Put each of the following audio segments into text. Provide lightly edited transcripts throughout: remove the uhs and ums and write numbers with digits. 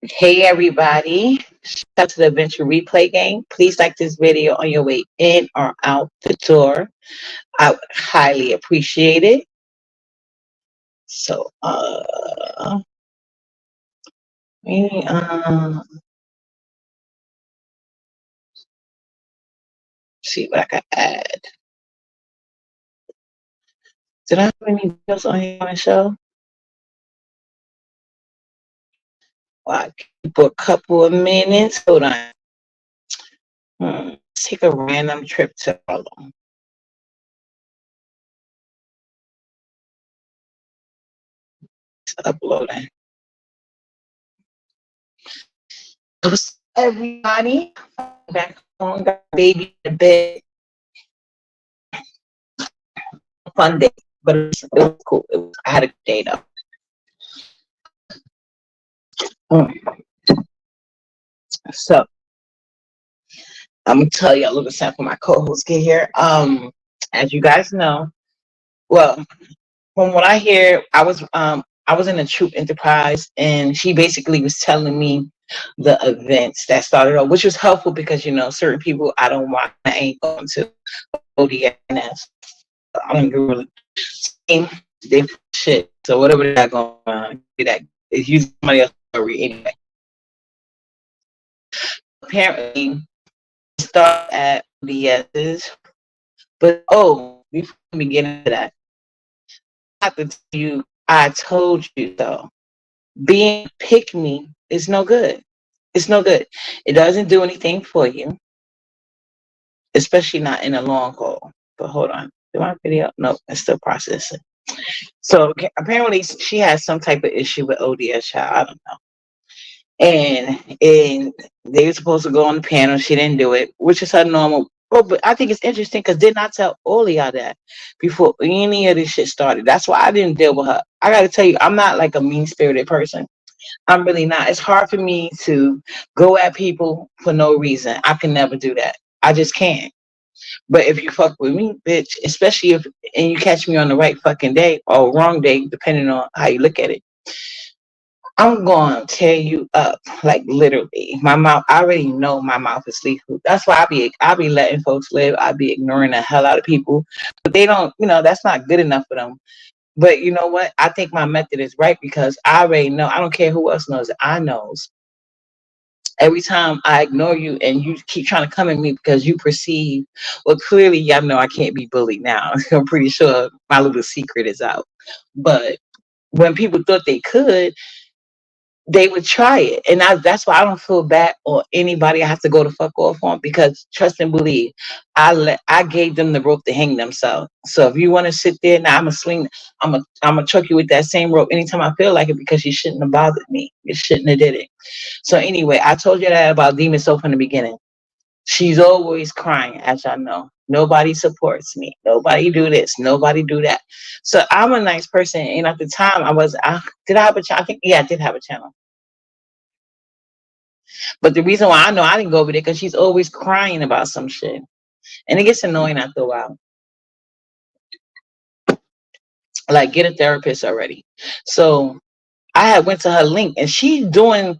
Hey everybody, shout out to the Adventure Replay Game. Please like this video on your way in or out the door. I would highly appreciate it. So, maybe, see what I can add. Did I have any videos on here on the show? Well, for a couple of minutes. Hold on. Let's take a random trip to Harlem. It's uploading. What's up, everybody? Back home, got baby in bed. Fun day, but it was cool. I had a good day though. So I'm gonna tell you a little something when my co-hosts get here. As you guys know, well, from what I hear, I was in a troop enterprise, and she basically was telling me the events that started off, which was helpful because certain people I ain't going to ODS. I don't really they shit. So whatever they got going on, that is using somebody else's story anyway. Apparently, start at BS's, but before we get into that, I have to tell you, I told you so. Being pick me is no good. It's no good. It doesn't do anything for you, especially not in a long haul. But hold on, do my video? No, it's still processing. So apparently, she has some type of issue with ODS. Child, I don't know. And they were supposed to go on the panel. She didn't do it, which is her normal. Oh, but I think it's interesting because didn't I tell all of y'all that before any of this shit started? That's why I didn't deal with her. I got to tell you, I'm not like a mean spirited person. I'm really not. It's hard for me to go at people for no reason. I can never do that. I just can't. But if you fuck with me, bitch, especially if and you catch me on the right fucking day or wrong day, depending on how you look at it, I'm going to tear you up, like literally. My mouth, I already know my mouth is lethal. That's why I be letting folks live. I be ignoring the hell out of people, but they don't. That's not good enough for them. But you know what? I think my method is right because I already know. I don't care who else knows it. I knows. Every time I ignore you and you keep trying to come at me because you perceive, well, clearly y'all know I can't be bullied now. I'm pretty sure my little secret is out. But when people thought they could, they would try it. And that's why I don't feel bad or anybody I have to go to fuck off on because trust and believe, I gave them the rope to hang themselves. So if you want to sit there now, I'm gonna choke you with that same rope anytime I feel like it because you shouldn't have bothered me. You shouldn't have did it. So anyway, I told you that about Demon Soul from the beginning. She's always crying, as y'all know. Nobody supports me. Nobody do this. Nobody do that. So I'm a nice person. And at the time, did I have a channel? I think, yeah, I did have a channel. But the reason why I know I didn't go over there because she's always crying about some shit. And it gets annoying after a while. Like, get a therapist already. So I had went to her link and she doing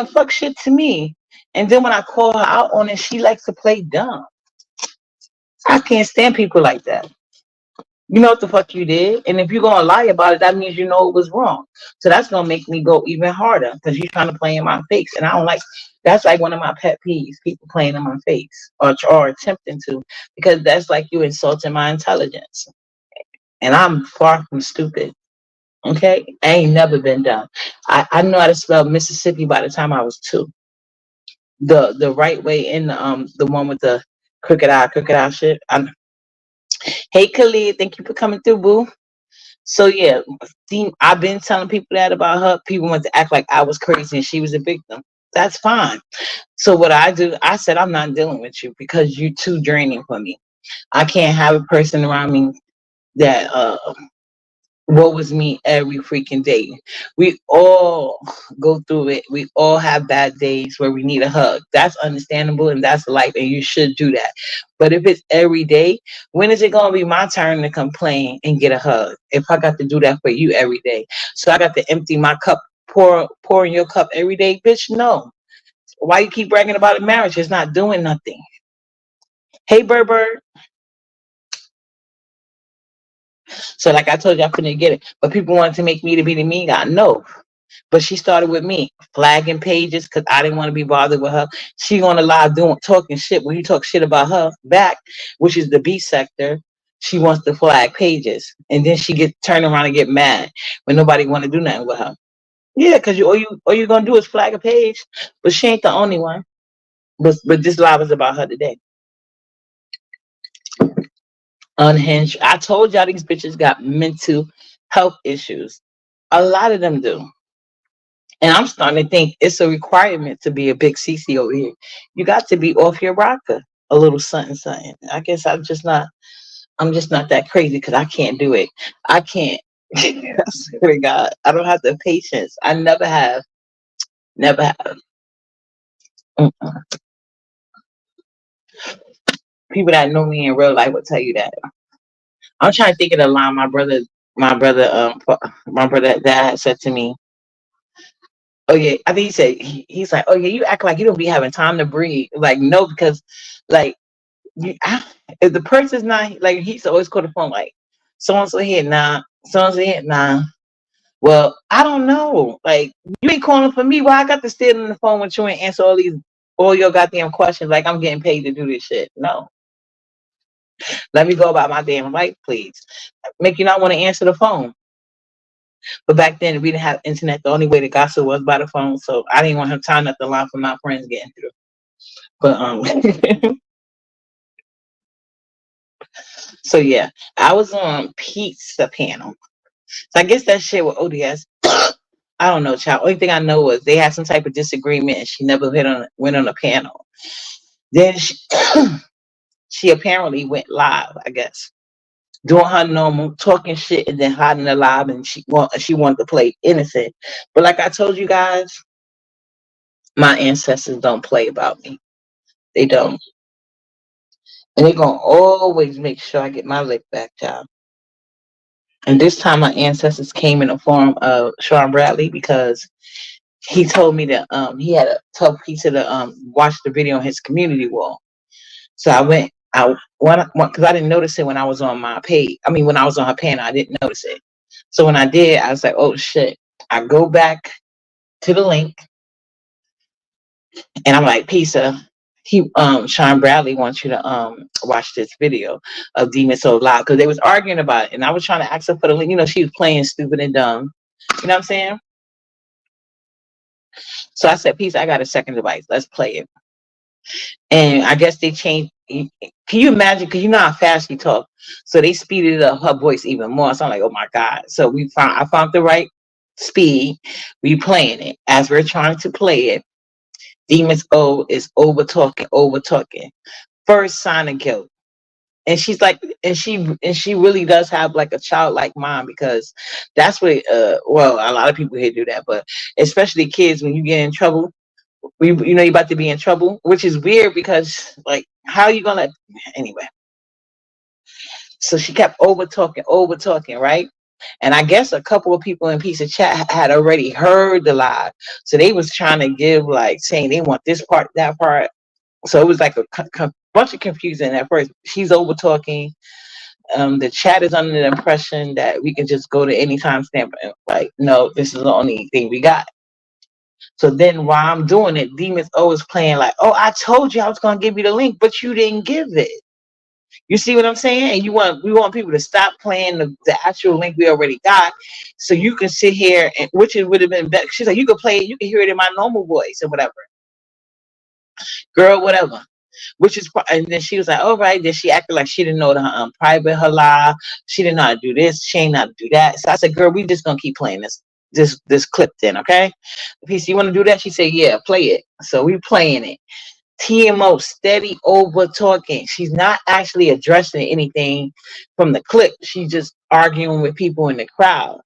fuck shit to me. And then when I call her out on it, she likes to play dumb. I can't stand people like that. You know what the fuck you did. And if you're gonna lie about it, that means you know it was wrong. So that's gonna make me go even harder because you're trying to play in my face. And I don't like that's like one of my pet peeves, people playing in my face or attempting to, because that's like you insulting my intelligence. And I'm far from stupid. Okay? I ain't never been dumb. I know how to spell Mississippi by the time I was 2. The right way in the one with the crooked eye shit. Hey Khalid, thank you for coming through, boo. So yeah, I've been telling people that about her. People want to act like I was crazy and she was a victim. That's fine. So what I do, I said I'm not dealing with you because you're too draining for me. I can't have a person around me that what was me every freaking day. We all go through it. We all have bad days where we need a hug. That's understandable and that's life and you should do that. But if it's every day, when is it going to be my turn to complain and get a hug if I got to do that for you every day? So I got to empty my cup pour in your cup every day, bitch? No. Why you keep bragging about a marriage? It's not doing nothing. Hey, Bird. So like I told you, I couldn't get it. But people wanted to make me to be the mean guy. No. But she started with me flagging pages because I didn't want to be bothered with her. She gonna lie doing talking shit when you talk shit about her back, which is the B sector. She wants to flag pages, and then she get turn around and get mad when nobody want to do nothing with her. Yeah, because all you gonna do is flag a page, but she ain't the only one. But this live is about her today. Unhinged. I told y'all these bitches got mental health issues. A lot of them do. And I'm starting to think it's a requirement to be a big CC over here. You got to be off your rocker a little something, something. I guess I'm just not that crazy because I can't do it. I can't. I swear to God, I don't have the patience. I never have. Never have. Mm-mm. People that know me in real life will tell you that. I'm trying to think of the line my brother, my brother dad said to me. Oh yeah, I think he said he's like, oh yeah, you act like you don't be having time to breathe. Like no, because like if the person's not like he's always call the phone like so and so here nah, so and so here nah. Well, I don't know. Like you ain't calling for me. Why I got to stay on the phone with you and answer all your goddamn questions like I'm getting paid to do this shit. No, let me go about my damn life, please. Make you not want to answer the phone. But back then we didn't have internet. The only way to gossip was by the phone. So I didn't want him tying up the line for my friends getting through. But so yeah, I was on pizza panel. So I guess that shit with ODS. I don't know, child. Only thing I know was they had some type of disagreement and she never went on a panel. Then she apparently went live, I guess, doing her normal talking shit and then hiding the live and she wanted to play innocent. But like I told you guys, my ancestors don't play about me. They don't. And they're gonna always make sure I get my lick back, child. And this time my ancestors came in the form of Sean Bradley because he told me that he had a tough piece of the watch the video on his community wall. So I went because I didn't notice it when I was on my page. I mean when I was on her panel, I didn't notice it. So when I did, I was like, oh shit. I go back to the link and I'm like, Pizza, Sean Bradley wants you to watch this video of Demon So Loud because they was arguing about it and I was trying to ask her for the link. You know, she was playing stupid and dumb. You know what I'm saying? So I said, Peace, I got a second device. Let's play it. And I guess they changed. Can you imagine? Because you know how fast she talk. So they speeded up her voice even more. So I'm like, oh my God. So I found the right speed. We playing it. As we're trying to play it, Demons O is over talking. First sign of guilt. And she's like, and she really does have like a childlike mind because that's what well, a lot of people here do that, but especially kids when you get in trouble, you know you're about to be in trouble, which is weird because like how are you gonna anyway. So she kept over talking, right? And I guess a couple of people in Piece of Chat had already heard the live, so they was trying to give like saying they want this part, that part. So it was like a bunch of confusion at first. She's over talking. The chat is under the impression that we can just go to any timestamp. Like, no, this is the only thing we got. So then while I'm doing it, Demons O is playing like, oh, I told you I was gonna give you the link, but you didn't give it. You see what I'm saying? And we want people to stop playing the actual link we already got, so you can sit here and which it would have been better. She's like, you can play it, you can hear it in my normal voice or whatever. Girl, whatever. Which is, and then she was like, all right. Then she acted like she didn't know the private her live. She didn't know how to do this. She ain't know how to do that. So I said, girl, we just gonna keep playing this clip then, okay? PC, you want to do that? She said, yeah, play it. So we playing it. TMO steady over talking. She's not actually addressing anything from the clip. She's just arguing with people in the crowd.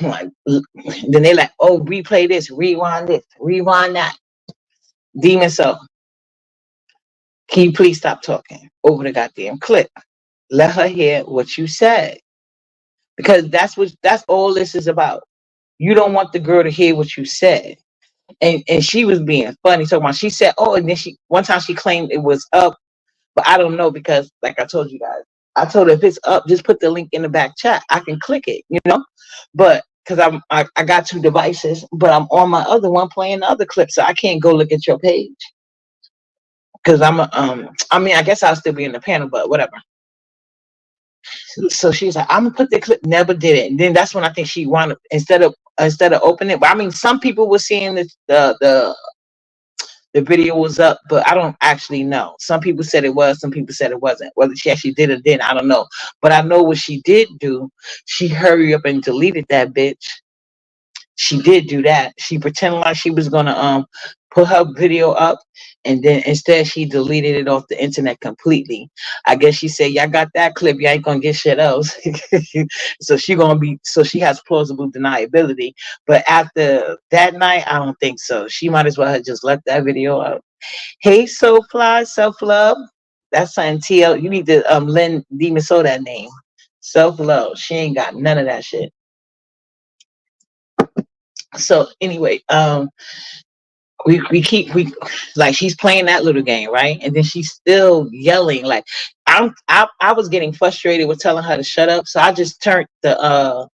Like, then they like, oh, replay this, rewind that. Demon So. Can you please stop talking over the goddamn clip? Let her hear what you said. Because that's all this is about. You don't want the girl to hear what you said. And she was being funny. So when she said, oh, and then she one time she claimed it was up, but I don't know because like I told you guys, I told her if it's up, just put the link in the back chat. I can click it, you know. But because I got two devices, but I'm on my other one playing the other clip, so I can't go look at your page because I mean I guess I'll still be in the panel, but whatever. So she's like, I'm gonna put the clip. Never did it. And then that's when I think she wanted instead of opening it. But I mean, some people were seeing the video was up, but I don't actually know. Some people said it was, some people said it wasn't. Whether she actually did or didn't, I don't know. But I know what she did do. She hurried up and deleted that bitch. She did do that. She pretended like she was gonna put her video up, and then instead she deleted it off the internet completely. I guess she said, "Y'all got that clip, you ain't gonna get shit else." So she has plausible deniability. But after that night, I don't think so. She might as well have just left that video up. Hey, Soulfly, self love. That's something TL. You need to lend Demon Soul that name. Self love. She ain't got none of that shit. So anyway, we like she's playing that little game, right? And then she's still yelling. Like I was getting frustrated with telling her to shut up, so I just turned the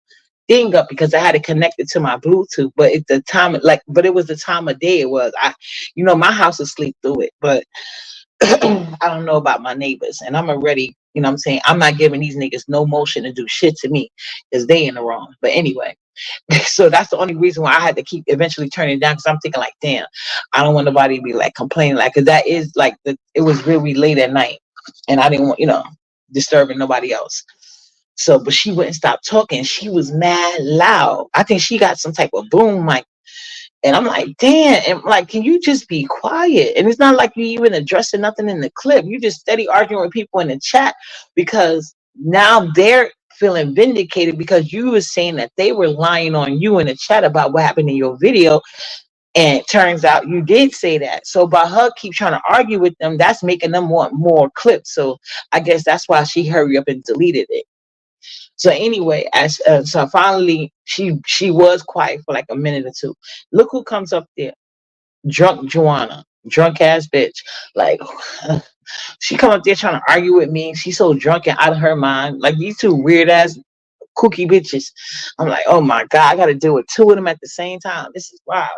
thing up because I had it connected to my Bluetooth. But it's the time, but it was the time of day it was. My house is sleep through it, but I don't know about my neighbors, and I'm already, what I'm saying, I'm not giving these niggas no motion to do shit to me because they in the wrong. But anyway. So that's the only reason why I had to keep eventually turning it down, because I'm thinking like, damn, I don't want nobody to be like complaining, like, because that is like it was really late at night, and I didn't want disturbing nobody else. So, but she wouldn't stop talking. She was mad loud. I think she got some type of boom mic, and I'm like, damn, and like, can you just be quiet? And it's not like you even addressing nothing in the clip. You just steady arguing with people in the chat because now they're feeling vindicated because you were saying that they were lying on you in the chat about what happened in your video, and it turns out you did say that. So by her keep trying to argue with them, that's making them want more clips. So I guess that's why she hurried up and deleted it. So anyway, so finally she was quiet for like a minute or two. Look who comes up there, drunk Joanna, drunk ass bitch. Like she come up there trying to argue with me. She's so drunk and out of her mind. Like these two weird ass kooky bitches. I'm like, oh my God, I got to deal with two of them at the same time. This is wild.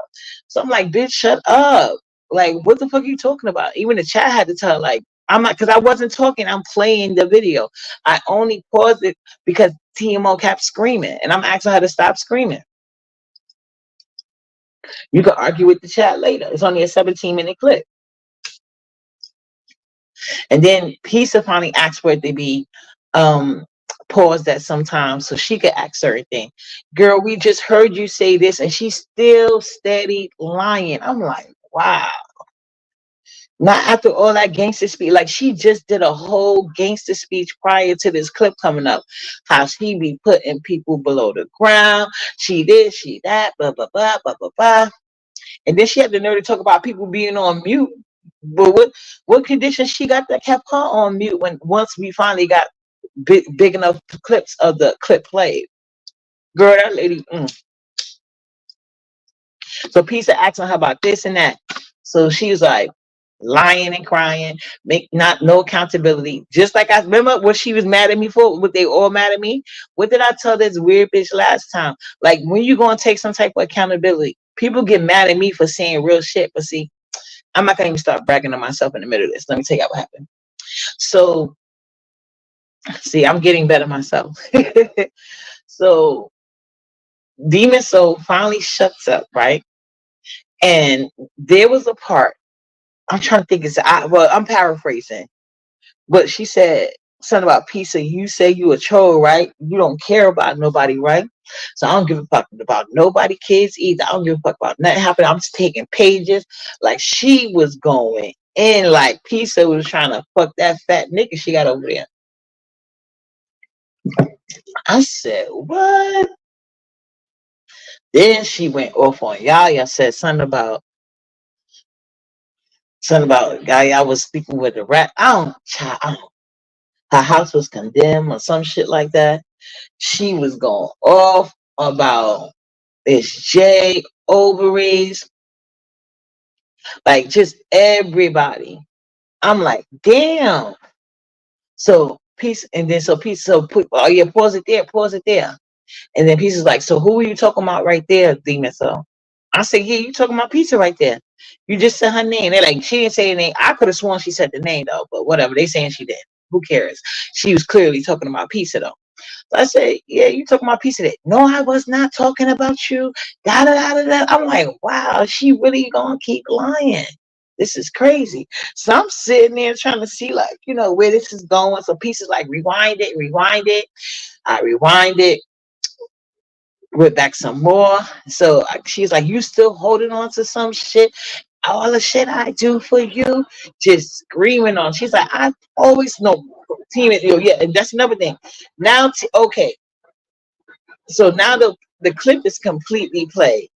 So I'm like, bitch, shut up. Like, what the fuck are you talking about? Even the chat had to tell, like, I'm not, because I wasn't talking. I'm playing the video. I only paused it because TMO kept screaming, and I'm asking her to stop screaming. You can argue with the chat later. It's only a 17-minute clip. And then Pisa finally asked for it to be paused at some time so she could ask certain things. Girl, we just heard you say this, and she's still steady lying. I'm like, wow. Not after all that gangster speech. Like, she just did a whole gangster speech prior to this clip coming up. How she be putting people below the ground. She this, she that, blah, blah, blah, blah, blah, blah. And then she had the nerve to talk about people being on mute. But what condition she got that kept her on mute when once we finally got big enough clips of the clip played? Girl, that lady. So Pisa asking her about this and that. So she was like lying and crying, no accountability. Just like I remember what she was mad at me for, what they all mad at me. What did I tell this weird bitch last time? Like, when you gonna take some type of accountability? People get mad at me for saying real shit, but see, I'm not gonna even start bragging on myself in the middle of this. Let me tell you what happened. So, see, I'm getting better myself. So, Demon Soul finally shuts up, right? And there was a part, I'm trying to think, I'm paraphrasing, but she said something about Pisa. You say you a troll, right? You don't care about nobody, right? So I don't give a fuck about nobody kids either. I don't give a fuck about nothing happening. I'm just taking pages. Like, she was going in, like Pisa was trying to fuck that fat nigga she got over there. I said, what? Then she went off on Yaya, said something about Yaya was speaking with the rat. I don't. Her house was condemned or some shit like that. She was going off about It's Jay, Ovaries, like just everybody. I'm like, damn. So peace, and then so peace. So put, oh yeah, pause it there, pause it there. And then Peace is like, so who are you talking about right there, Demon? So I said, yeah, you talking about Pizza right there. You just said her name. They're like, she didn't say the name. I could have sworn she said the name though, but whatever. They saying she did. Who cares? She was clearly talking about Pizza though. So I said, yeah, you talking about Pizza. That no, I was not talking about you. Da da da da da. I'm like, wow, she really gonna keep lying. This is crazy. So I'm sitting there trying to see, like, where this is going. So Peace is like, rewind it, rewind it. I rewind it, went back some more. So she's like, you still holding on to some shit? All the shit I do for you, just screaming on. She's like, I always know, team. Yeah, and that's another thing. Now, okay, so now the clip is completely played.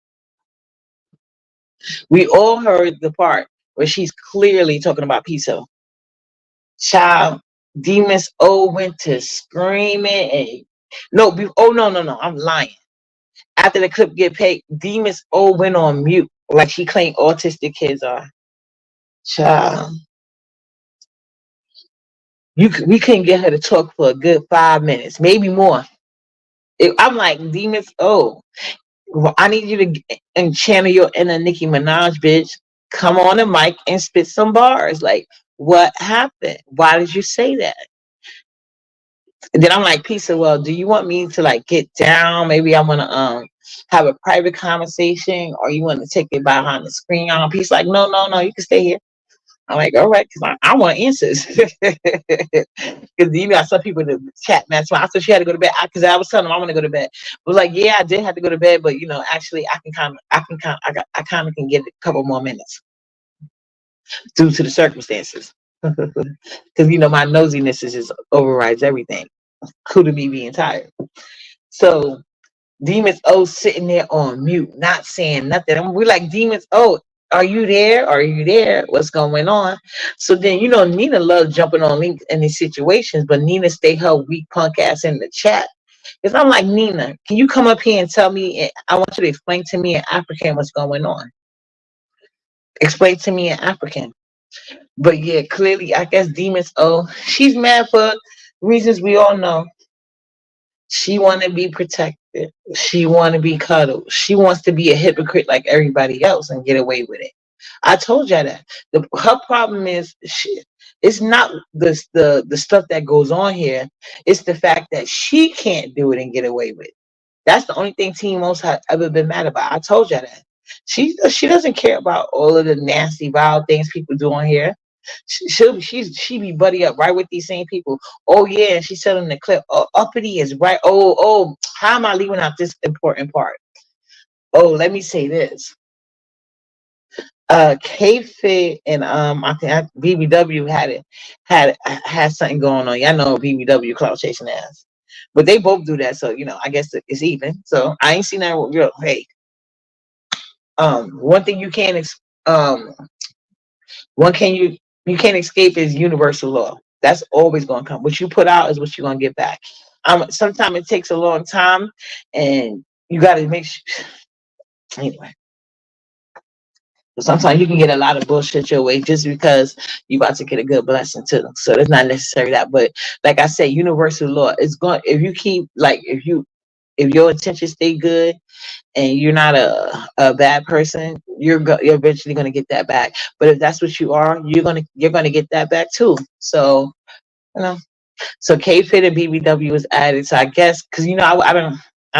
We all heard the part where she's clearly talking about Piso. Child, Demons O went to screaming and no, no, I'm lying. After the clip get paid, Demons O went on mute like she claimed autistic kids are. Child, we couldn't get her to talk for a good 5 minutes, maybe more. I'm like, Demons O, I need you to and channel your inner Nicki Minaj, bitch. Come on the mic and spit some bars. Like, what happened? Why did you say that? And then I'm like, Pizza, well, do you want me to like get down? Maybe I want to have a private conversation, or you want to take it behind the screen on Peace? Like, no, you can stay here. I'm like, all right, because I want answers. Because you got some people in the chat, man. So I said she had to go to bed because I was telling them I want to go to bed. I was like, yeah, I did have to go to bed, but actually, I kind of can get a couple more minutes due to the circumstances. Because my nosiness is just overrides everything. Cool to me being tired. So Demons O sitting there on mute, not saying nothing. And we're like, Demons O, are you there? Are you there? What's going on? So then, Nina loves jumping on links in these situations, but Nina stay her weak punk ass in the chat. Because I'm like, Nina, can you come up here and tell me? I want you to explain to me in African what's going on. Explain to me in African. But yeah, clearly, I guess Demons O, she's mad for reasons we all know. She want to be protected. She want to be cuddled. She wants to be a hypocrite like everybody else and get away with it. I told you that. Her problem is it's not the stuff that goes on here. It's the fact that she can't do it and get away with it. That's the only thing Teen Most have ever been mad about. I told you that. She doesn't care about all of the nasty, vile things people do on here. She be buddy up right with these same people. Oh yeah, she said in the clip, oh, uppity is right. Oh, how am I leaving out this important part? Oh, let me say this. K-Fit and I think BBW had something going on. Y'all know BBW cloud chasing ass, but they both do that. So I guess it's even. So I ain't seen that real. Hey, one thing you can't one can you can't escape is universal law. That's always going to come. What you put out is what you're going to get back. Sometimes it takes a long time, and you got to make sure. Anyway, so sometimes you can get a lot of bullshit your way just because you about to get a good blessing too. So it's not necessarily that, but like I said, universal law is going. If you keep if your intentions stay good and you're not a bad person, you're eventually going to get that back. But if that's what you are, you're going to get that back too. So so K-Fit and BBW was added. So I guess because I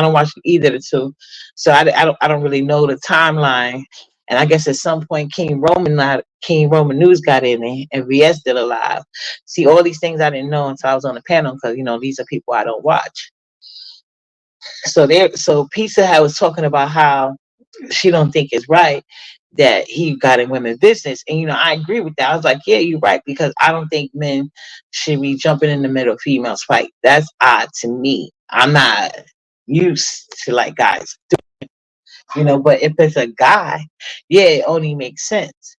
don't watch either of the two, so I don't really know the timeline. And I guess at some point King Roman News got in there and VS did a live. See, all these things I didn't know until I was on the panel because these are people I don't watch. So Pizza was talking about how she don't think it's right that he got in women's business. And I agree with that. I was like, yeah, you're right, because I don't think men should be jumping in the middle of females fight. That's odd to me. I'm not used to like guys but if it's a guy, yeah, it only makes sense.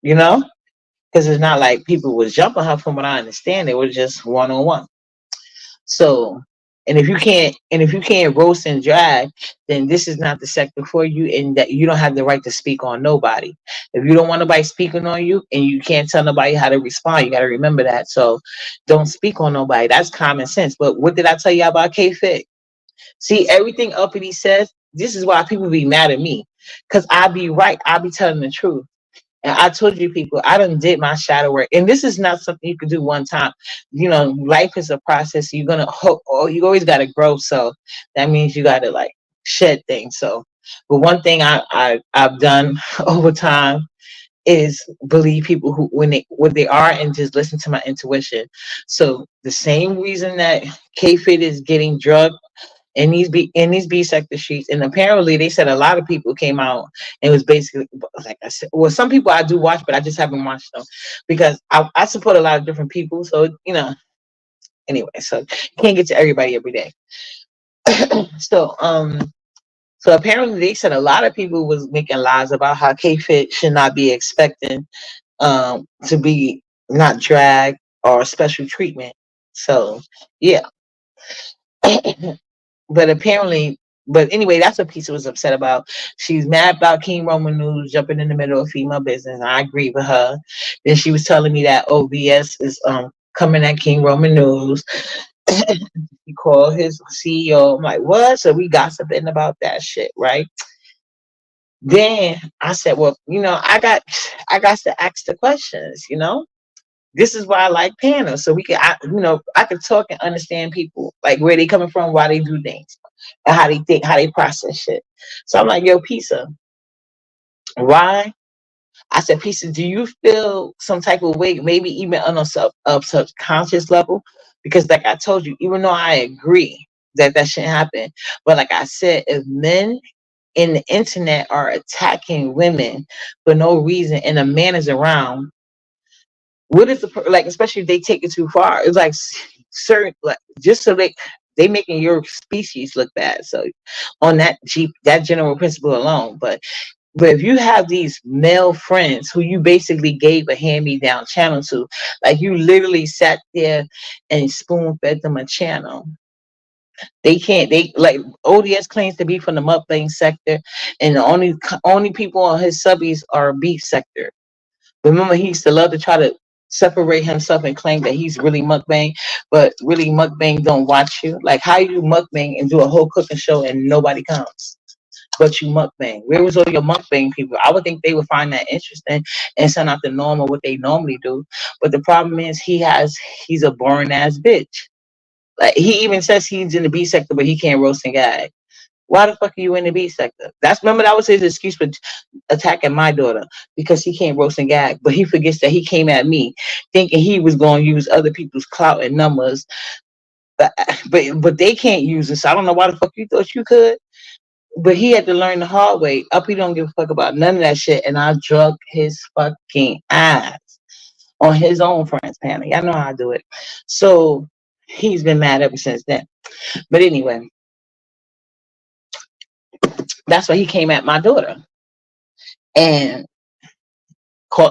Because it's not like people was jumping her. From what I understand, it was just one-on-one. So And if you can't roast and drag, then this is not the sector for you, and that you don't have the right to speak on nobody. If you don't want nobody speaking on you and you can't tell nobody how to respond, you got to remember that. So don't speak on nobody. That's common sense. But what did I tell you about K-Fit? See, everything Uppity says, this is why people be mad at me. Because I be right. I be telling the truth. And I told you people, I done did my shadow work. And this is not something you can do one time. Life is a process. You're gonna hope, oh, you always gotta grow. So that means you gotta like shed things. So but one thing I've done over time is believe people who when they what they are and just listen to my intuition. So the same reason that K-Fit is getting drugged in these B sector streets, and apparently they said a lot of people came out and it was basically like I said. Well, some people I do watch, but I just haven't watched them because I support a lot of different people. So anyway, so you can't get to everybody every day. so so apparently they said a lot of people was making lies about how K-Fit should not be expecting to be not dragged or special treatment. So yeah. But apparently, but anyway, that's what Pizza was upset about. She's mad about King Roman News jumping in the middle of female business. I agree with her. Then she was telling me that OBS is coming at King Roman News. He called his CEO. I'm like, what? So we gossiping about that shit, right? Then I said, well, I got to ask the questions. This is why I like panels, so I can talk and understand people, like where they coming from, why they do things, and how they think, how they process shit. So I'm like, yo, Pizza, why? I said, Pizza, do you feel some type of way, maybe even on a subconscious level? Because like I told you, even though I agree that shouldn't happen, but like I said, if men in the internet are attacking women for no reason and a man is around, what is like, especially if they take it too far, it's like certain, like, just so they making your species look bad. So on that general principle alone, but if you have these male friends who you basically gave a hand-me-down channel to, like you literally sat there and spoon-fed them a channel, they like ODS claims to be from the mukbang sector, and the only people on his subbies are beef sector. Remember, he used to love to try to separate himself and claim that he's really mukbang, but really mukbang don't watch you. Like, how you mukbang and do a whole cooking show and nobody comes, but you mukbang? Where was all your mukbang people? I would think they would find that interesting and send out the norm of what they normally do. But the problem is he's a boring ass bitch. Like, he even says he's in the B sector, but he can't roast and gag. Why the fuck are you in the B sector? Remember, that was his excuse for attacking my daughter, because he can't roast and gag. But he forgets that he came at me thinking he was going to use other people's clout and numbers, but they can't use it. So I don't know why the fuck you thought you could. But he had to learn the hard way. Uppy don't give a fuck about none of that shit, and I drug his fucking ass on his own friends panel. Y'all know how I do it. So he's been mad ever since then. But anyway, that's why he came at my daughter and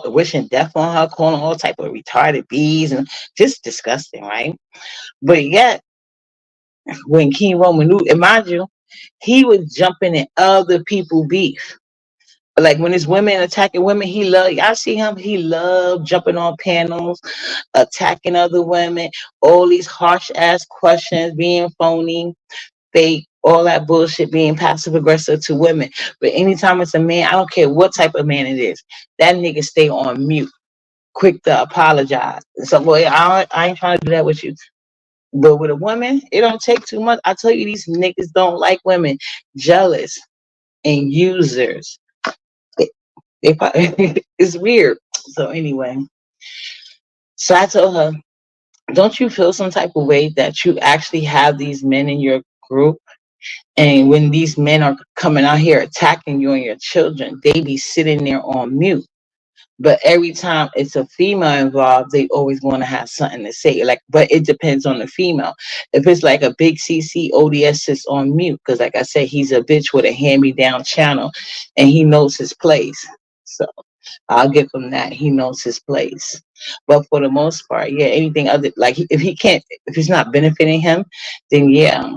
wishing death on her, calling all type of retarded bees, and just disgusting, right? But yet, when King Roman knew, and mind you, he was jumping in other people's beef. Like when it's women attacking women, y'all see him, he loved jumping on panels, attacking other women, all these harsh ass questions, being phony, fake, all that bullshit, being passive aggressive to women. But anytime it's a man, I don't care what type of man it is, that nigga stay on mute, quick to apologize. So, boy, I ain't trying to do that with you. But with a woman, it don't take too much. I tell you, these niggas don't like women, jealous and users. It's weird. So anyway, so I told her, don't you feel some type of way that you actually have these men in your group? And when these men are coming out here attacking you and your children, they be sitting there on mute. But every time it's a female involved, they always want to have something to say. Like, but it depends on the female. If it's like a big CC, ODS sits on mute because, like I said, he's a bitch with a hand-me-down channel, and he knows his place. So I'll give him that. He knows his place. But for the most part, yeah, anything other like if he can't, if it's not benefiting him, then yeah,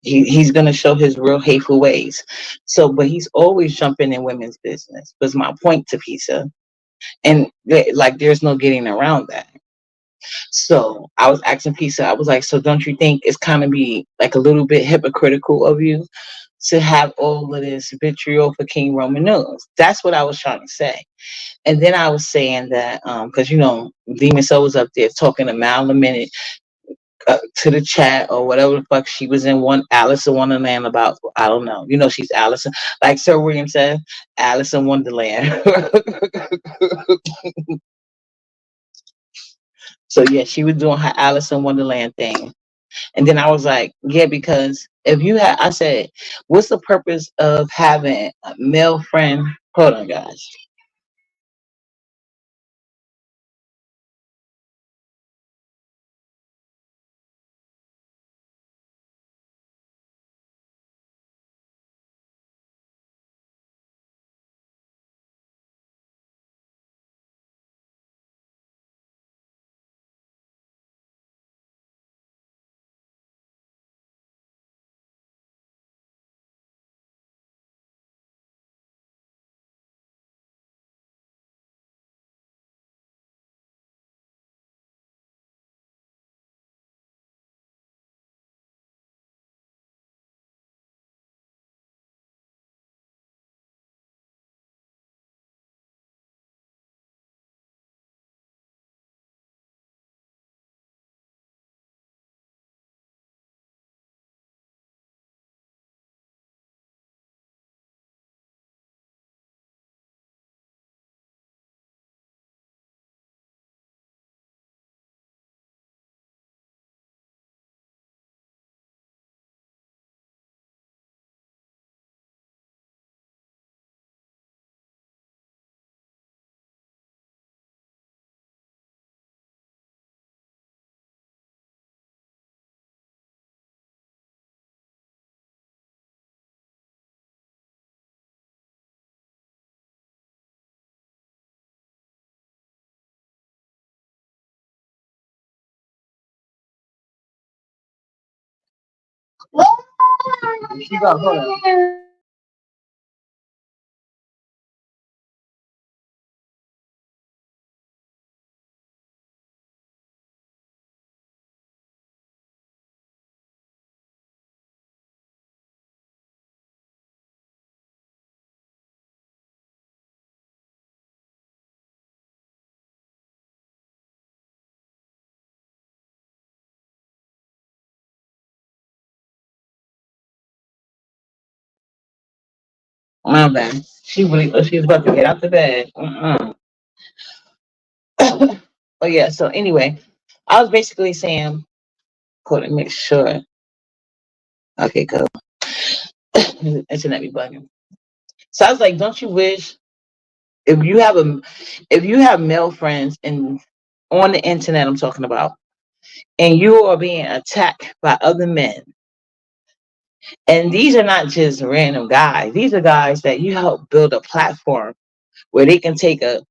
he's gonna show his real hateful ways. So, but he's always jumping in women's business. Was my point to Pizza, and like there's no getting around that. So I was asking Pizza, I was like, so don't you think it's kind of be like a little bit hypocritical of you to have all of this vitriol for King Roman news? That's what I was trying to say. And then I was saying that because Demon Soul was up there talking a mile a minute to the chat or whatever the fuck she was in one Alice in Wonderland about. I don't know. She's Alice, like Sir William said, Alice in Wonderland. So yeah, she was doing her Alice in Wonderland thing. And then I was like, yeah, because if you had, I said, what's the purpose of having a male friend? Hold on, guys. She got, hold on. My bad. She's about to get out the bed. Oh yeah. So anyway, I was basically saying, hold on, make sure. Okay, cool. Internet be bugging. So I was like, don't you wish if you have male friends and on the internet I'm talking about, and you are being attacked by other men, and these are not just random guys, these are guys that you help build a platform where they can take a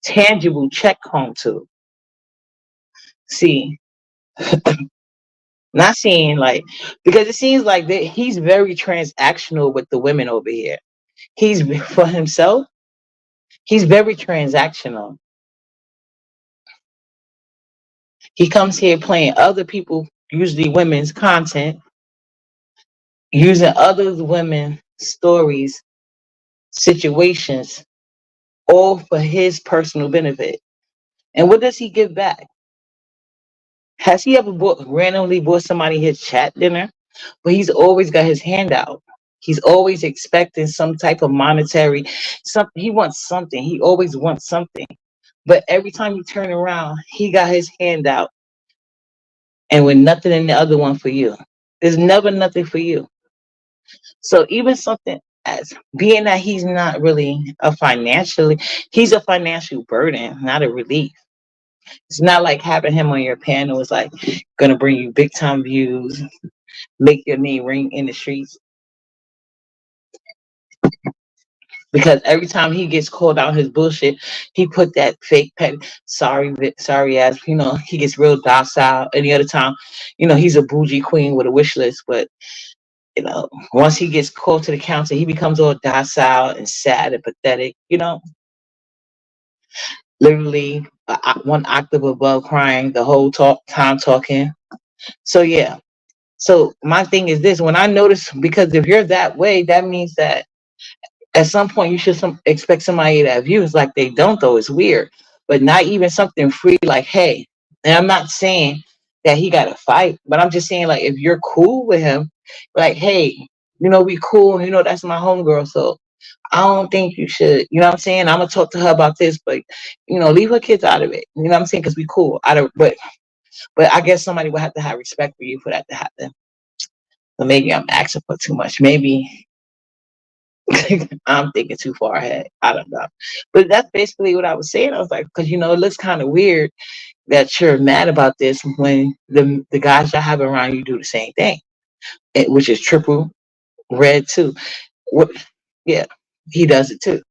tangible check home to. See, not seeing like, because it seems like that he's very transactional with the women over here. He's for himself, he's very transactional. He comes here playing other people, usually women's content, using other women's stories, situations, all for his personal benefit. And what does he give back? Has he ever randomly bought somebody his chat dinner? But he's always got his hand out. He's always expecting some type of monetary something. He wants something. He always wants something. But every time you turn around, he got his hand out and with nothing in the other one for you. There's never nothing for you. So even something as being that he's not really he's a financial burden, not a relief. It's not like having him on your panel is like gonna bring you big time views, make your name ring in the streets. because every time he gets called out his bullshit, he put that fake pet sorry ass. He gets real docile. Any other time, he's a bougie queen with a wish list, but once he gets called to the council, he becomes all docile and sad and pathetic. Literally one octave above crying the whole time talking. So yeah. So my thing is this: when I notice, because if you're that way, that means that at some point you should expect somebody to have views. Like they don't, though. It's weird, but not even something free like, hey. And I'm not saying that he got to fight, but I'm just saying, like, if you're cool with him, like, hey, we cool. That's my homegirl. So I don't think you should. You know what I'm saying? I'm gonna talk to her about this, but leave her kids out of it. You know what I'm saying? Because we cool. I don't. But I guess somebody would have to have respect for you for that to happen. So maybe I'm asking for too much. Maybe I'm thinking too far ahead. I don't know. But that's basically what I was saying. I was like, because it looks kind of weird that you're mad about this when the guys y'all have around you do the same thing, which is triple red too. What? Yeah, he does it too.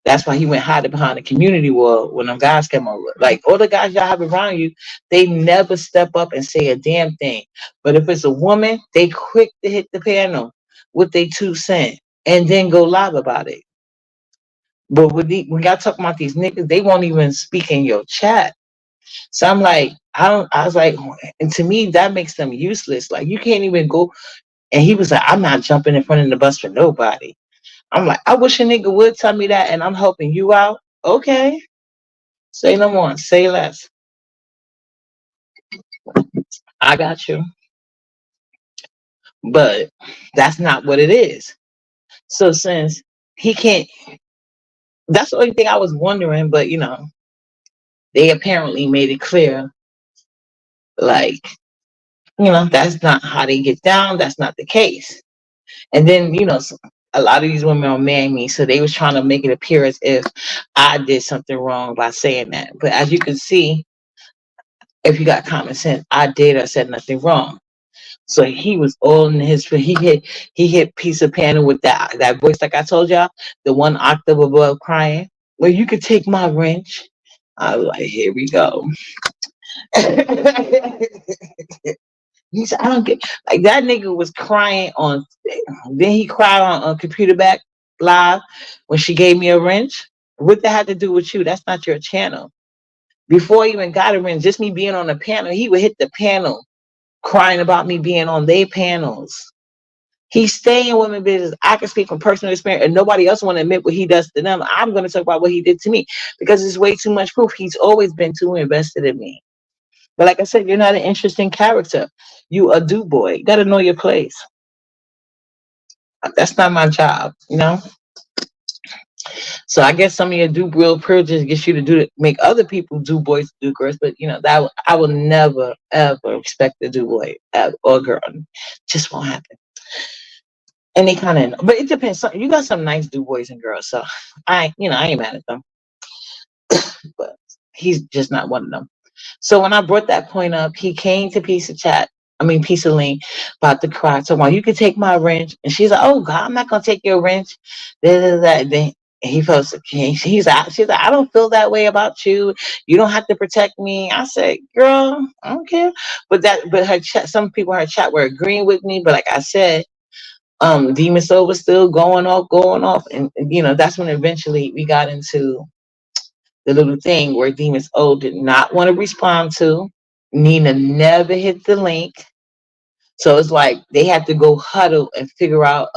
That's why he went hiding behind the community wall when them guys came over. Like all the guys y'all have around you, they never step up and say a damn thing. But if it's a woman, they quick to hit the panel with they 2 cents and then go live about it. But when y'all talk about these niggas, they won't even speak in your chat. So I'm like, I was like, and to me, that makes them useless. Like you can't even go. And he was like, I'm not jumping in front of the bus for nobody. I'm like, I wish a nigga would tell me that, and I'm helping you out. Okay, say no more, say less. I got you. But that's not what it is. So since he can't, that's the only thing I was wondering. But they apparently made it clear, like that's not how they get down. That's not the case. And then a lot of these women are man me, so they was trying to make it appear as if I did something wrong by saying that. But as you can see, if you got common sense, I did or said nothing wrong. So he was all in his. He hit piece of piano with that voice, like I told y'all, the one octave above crying. Well, you could take my wrench. I was like, here we go. He said, I don't get like that nigga was crying on. Then he cried on Computer Back Live when she gave me a wrench. What that had to do with you? That's not your channel. Before I even got a wrench, just me being on the panel, he would hit the panel crying about me being on their panels. He's staying in women business. I can speak from personal experience, and nobody else want to admit what he does to them. I'm going to talk about what he did to me because it's way too much proof. He's always been too invested in me. But like I said, you're not an interesting character. You a do boy. You got to know your place. That's not my job. So I guess some of your do real privileges gets you to make other people do boys do girls. But that I will never ever expect a do boy or girl. Just won't happen. Any kind of, but it depends. You got some nice do boys and girls, so I ain't mad at them. But he's just not one of them. So when I brought that point up, he came to Piece of Chat. I mean, Piece of Lean about to cry. So while you could take my wrench, and she's like, "Oh God, I'm not gonna take your wrench." Then he felt so. She's like, "I don't feel that way about you. You don't have to protect me." I said, "Girl, I don't care." But her chat. Some people in her chat were agreeing with me, but like I said, Demon Soul was still going off, and that's when eventually we got into the little thing where Demons O did not want to respond to. Nina never hit the link. So it's like they had to go huddle and figure out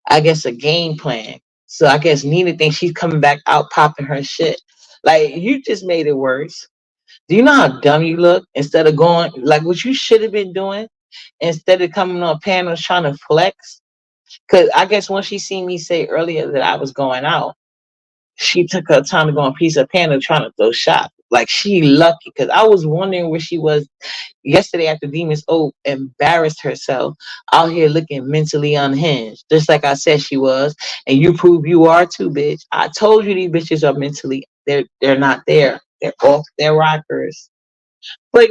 I guess a game plan. So I guess Nina thinks she's coming back out popping her shit. Like you just made it worse. Do you know how dumb you look? Instead of going like what you should have been doing, instead of coming on panels trying to flex. Cause I guess when she seen me say earlier that I was going out, she took her time to go on Piece of Panda trying to throw shots. Like she lucky because I was wondering where she was yesterday after Demons O embarrassed herself out here looking mentally unhinged, just like I said she was, and you prove you are too, bitch. I told you these bitches are mentally they're not there. They're off their rockers. But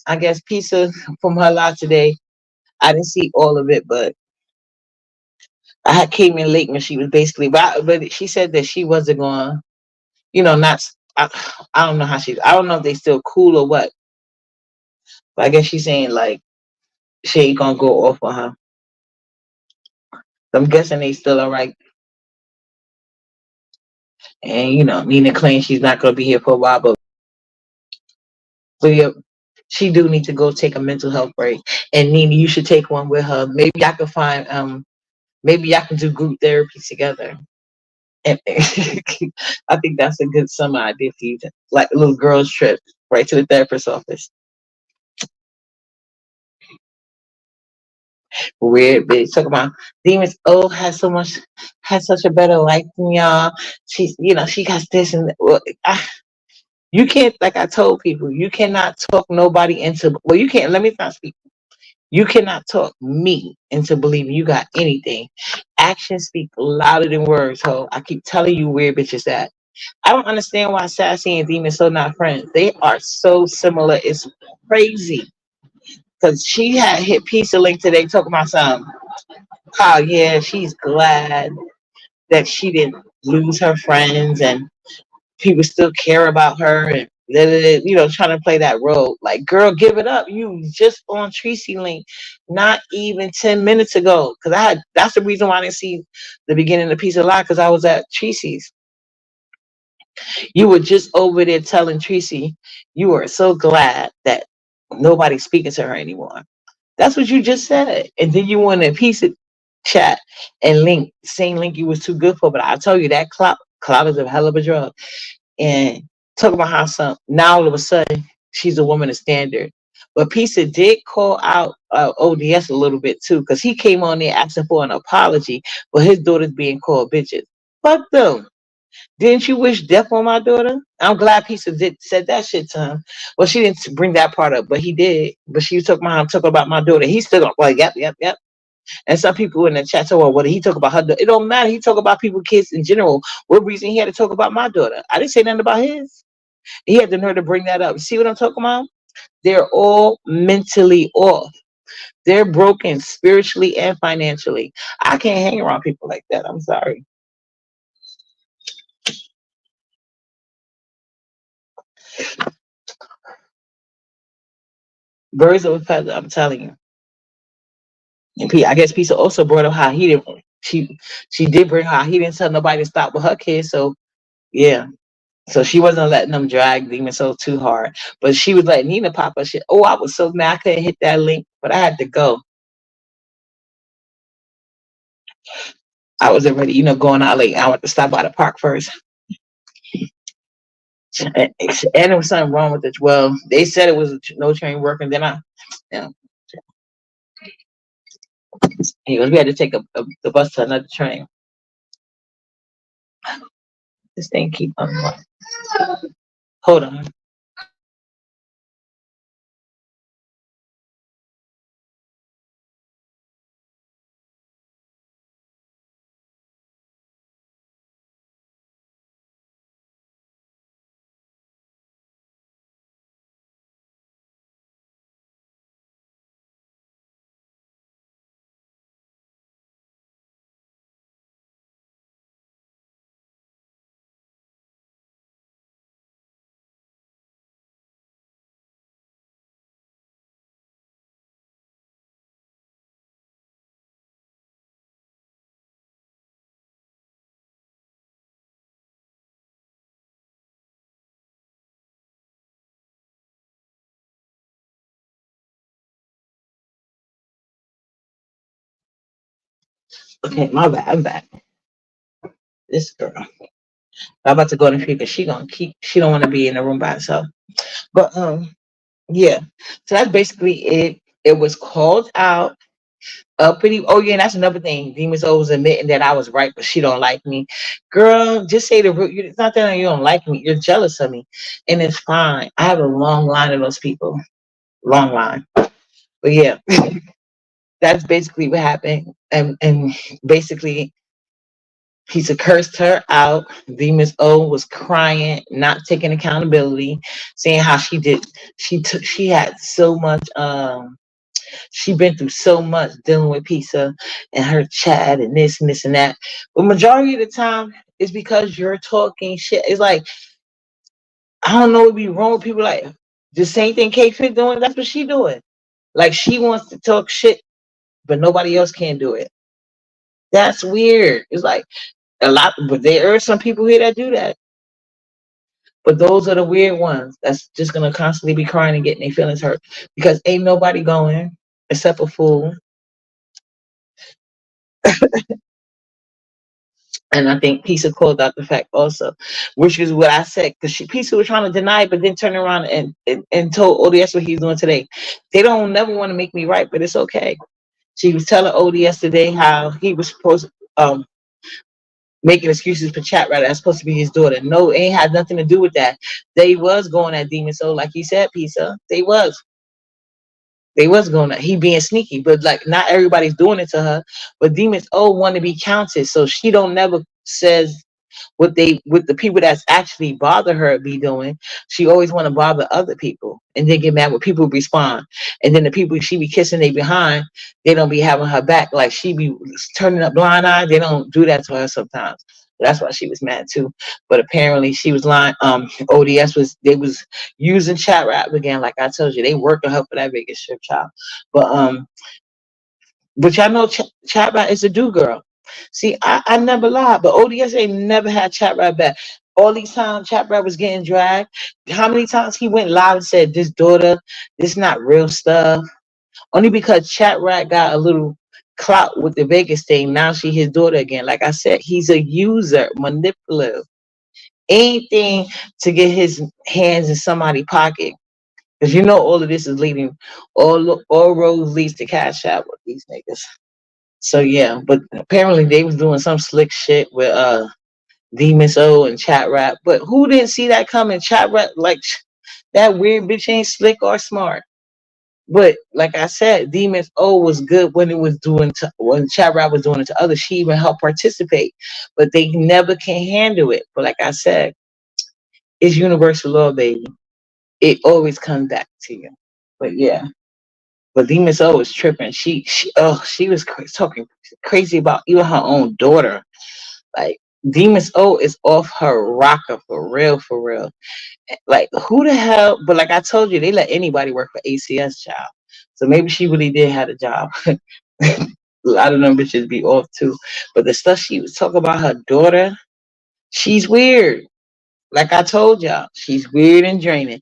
I guess piece of from her lot today. I didn't see all of it, but I had came in late when she was basically, but she said that she wasn't going, not. I don't know how she. I don't know if they still cool or what. But I guess she's saying like she ain't gonna go off on her. So I'm guessing they still all right. And Nina claims she's not gonna be here for a while, but yeah, she do need to go take a mental health break. And Nina, you should take one with her. Maybe I can find maybe I can do group therapy together. And I think that's a good summer idea for you, like a little girls trip right to the therapist's office. Weird bitch. Talk about demons. Oh, has such a better life than y'all. She's, she got this and that. Well, you can't, like I told people, you cannot talk nobody into. Well, you can't. Let me not speak. You cannot talk me into believing you got anything. Actions speak louder than words. Ho, I keep telling you, weird bitches that. I don't understand why Sassy and Demon so not friends. They are so similar. It's crazy. Because she had hit Pizza Link today talking about something. Oh yeah, she's glad that she didn't lose her friends and people still care about her and trying to play that role. Like, girl, give it up. You just on Tracy Link not even 10 minutes ago. Cause that's the reason why I didn't see the beginning of Piece of Lie, because I was at Tracy's. You were just over there telling Tracy you were so glad that nobody's speaking to her anymore. That's what you just said. And then you want a piece of chat and link, same link you was too good for. But I tell you that clout is a hell of a drug. And talk about how now all of a sudden she's a woman of standard. But Pisa did call out ODS a little bit too, because he came on there asking for an apology for his daughters being called bitches. Fuck them. Didn't you wish death on my daughter? I'm glad Pisa said that shit to him. Well, she didn't bring that part up, but he did. But she was talking about my daughter. He still like, yep, yep, yep. And some people in the chat said, well, what did he talk about her? It don't matter. He talk about people, kids in general. What reason he had to talk about my daughter? I didn't say nothing about his. He had the nerve to bring that up. You see what I'm talking about? They're all mentally off. They're broken spiritually and financially. I can't hang around people like that. I'm sorry. Birds of a feather, I'm telling you. And I guess Pisa also brought up how he didn't. She did bring how he didn't tell nobody to stop with her kids. So yeah, so she wasn't letting them drag Demon Soul too hard, but she was letting Nina pop her shit. Oh, I was so mad I couldn't hit that link, but I had to go. I was already, going out late. I went to stop by the park first. And there was something wrong with it. Well, they said it was no train working. Then we had to take the bus to another train. This thing keep on. Hold on. Okay, my bad. I'm back. This girl. I'm about to go in the because she don't want to be in the room by herself. But yeah. So that's basically it. It was called out. Pretty. Oh yeah, and that's another thing. Demons always admitting that I was right, but she don't like me. Girl, just say the root. It's not that you don't like me. You're jealous of me, and it's fine. I have a long line of those people. Long line. But yeah, that's basically what happened. And basically he cursed her out. Demons O was crying, not taking accountability, saying how she did. She had so much. She been through so much dealing with Pizza and her chat and this and that. But majority of the time, it's because you're talking shit. It's like I don't know what be wrong with people like the same thing K Fit doing. That's what she doing. Like she wants to talk shit, but nobody else can do it. That's weird. It's like a lot, but there are some people here that do that. But those are the weird ones that's just gonna constantly be crying and getting their feelings hurt because ain't nobody going except a fool. And I think Pisa called out the fact also, which is what I said, because Pisa was trying to deny it, but then turned around and told ODS what he's doing today. They don't never want to make me right, but it's okay. She was telling ODS today how he was supposed to making excuses for chat rather that's supposed to be his daughter. No, it ain't had nothing to do with that. They was going at Demon Soul, like he said, Pisa. They was. They was going to he being sneaky, but like not everybody's doing it to her. But Demons want to be counted, so she don't never says what the people that's actually bother her be doing. She always want to bother other people and then get mad when people respond. And then the people she be kissing they behind, they don't be having her back. Like she be turning up blind eye. They don't do that to her sometimes. That's why she was mad too. But apparently she was lying. ODS was using chat rap again. Like I told you, they working her for that biggest shit child. But y'all know chat rap is a do girl. See, I never lied, but ODS ain't never had chat rap back. All these times chat rap was getting dragged. How many times he went live and said, "This daughter, this not real stuff." Only because chat rap got a little clout with the Vegas thing. Now she his daughter again. Like I said, he's a user, manipulative. Anything to get his hands in somebody's pocket. Because you know all of this is leading, all roads leads to cash out with these niggas. So yeah, but apparently they was doing some slick shit with Demon Soul and Chat Rap. But who didn't see that coming? Chat Rap, like that weird bitch ain't slick or smart. But like I said, Demons O was good when it was doing when Chat Rap was doing it to others. She even helped participate, but they never can handle it. But like I said, it's universal law, baby. It always comes back to you. But yeah. But Demons O was tripping. She was talking crazy about even her own daughter. Like Demons O is off her rocker for real, for real. Like who the hell? But like I told you, they let anybody work for ACS, child. So maybe she really did have a job. A lot of them bitches be off too. But the stuff she was talking about her daughter, she's weird. Like I told y'all, she's weird and draining.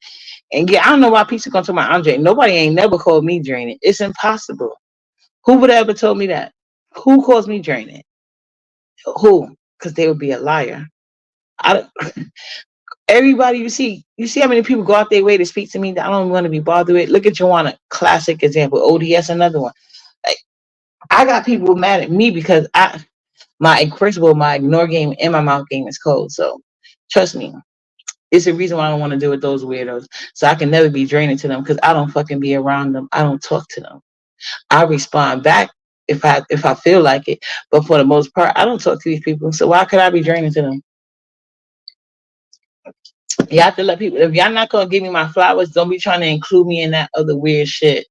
And yeah, I don't know why people come to my I'm draining. Nobody ain't never called me draining. It's impossible. Who would have ever told me that? Who calls me draining? Who? Because they would be a liar. I, everybody you see how many people go out their way to speak to me that I don't want to be bothered with. Look at Joanna, classic example. ODS, another one. Like I got people mad at me because first of all, my ignore game and my mouth game is cold. So trust me, it's a reason why I don't want to deal with those weirdos. So I can never be draining to them because I don't fucking be around them. I don't talk to them. I respond back if I feel like it. But for the most part, I don't talk to these people. So why could I be draining to them? You have to let people. If y'all not gonna give me my flowers, don't be trying to include me in that other weird shit.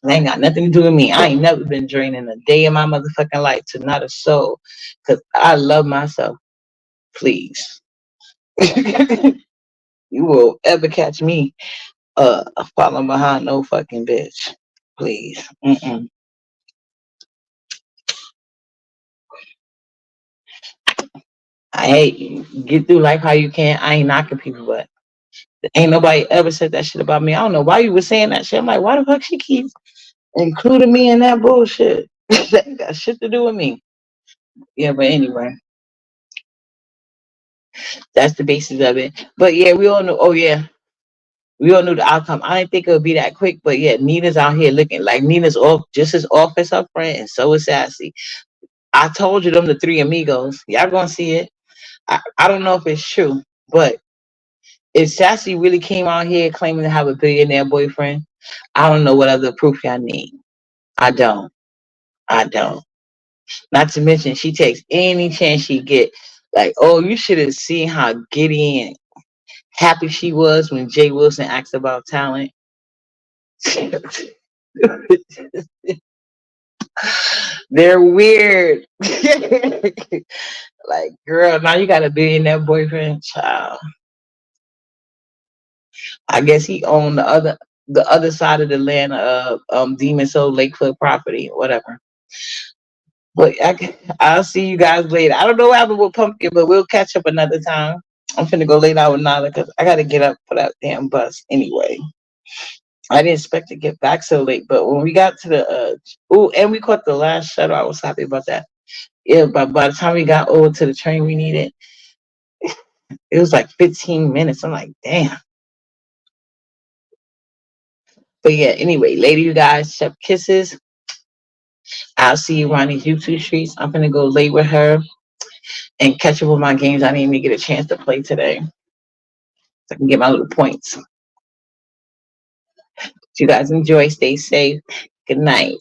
It ain't got nothing to do with me. I ain't never been draining a day in my motherfucking life to not a soul, cause I love myself. Please, you will ever catch me following behind no fucking bitch. Please. Mm-mm. I hate you. Get through life how you can. I ain't knocking people, but ain't nobody ever said that shit about me. I don't know why you were saying that shit. I'm like, why the fuck she keeps including me in that bullshit? That ain't got shit to do with me. Yeah, but anyway, that's the basis of it. But yeah, we all know. Oh yeah, we all knew the outcome. I didn't think it would be that quick, but yeah, Nina's out here looking like Nina's off, just as off as her friend, and so is Sassy. I told you them the three amigos. Y'all gonna see it. I don't know if it's true, but if Sassy really came out here claiming to have a billionaire boyfriend, I don't know what other proof y'all need. I don't. I don't. Not to mention, she takes any chance she get. Like, oh, you should have seen how giddy and happy she was when Jay Wilson asked about talent. They're weird. Like, girl, now you got a billionaire boyfriend, child. I guess he owned the other side of the land of Demon Soul Lakewood property, whatever. But I'll see you guys later. I don't know what happened with Pumpkin, but we'll catch up another time. I'm finna go lay down with Nala because I gotta get up for that damn bus anyway. I didn't expect to get back so late, but when we got to the and we caught the last shuttle. I was happy about that. Yeah, but by the time we got over to the train we needed, it was like 15 minutes. I'm like, damn. But yeah, anyway, later you guys, chef kisses. I'll see you around these YouTube streets. I'm gonna go lay with her and catch up with my games. I didn't even get a chance to play today, so I can get my little points. You guys enjoy. Stay safe. Good night.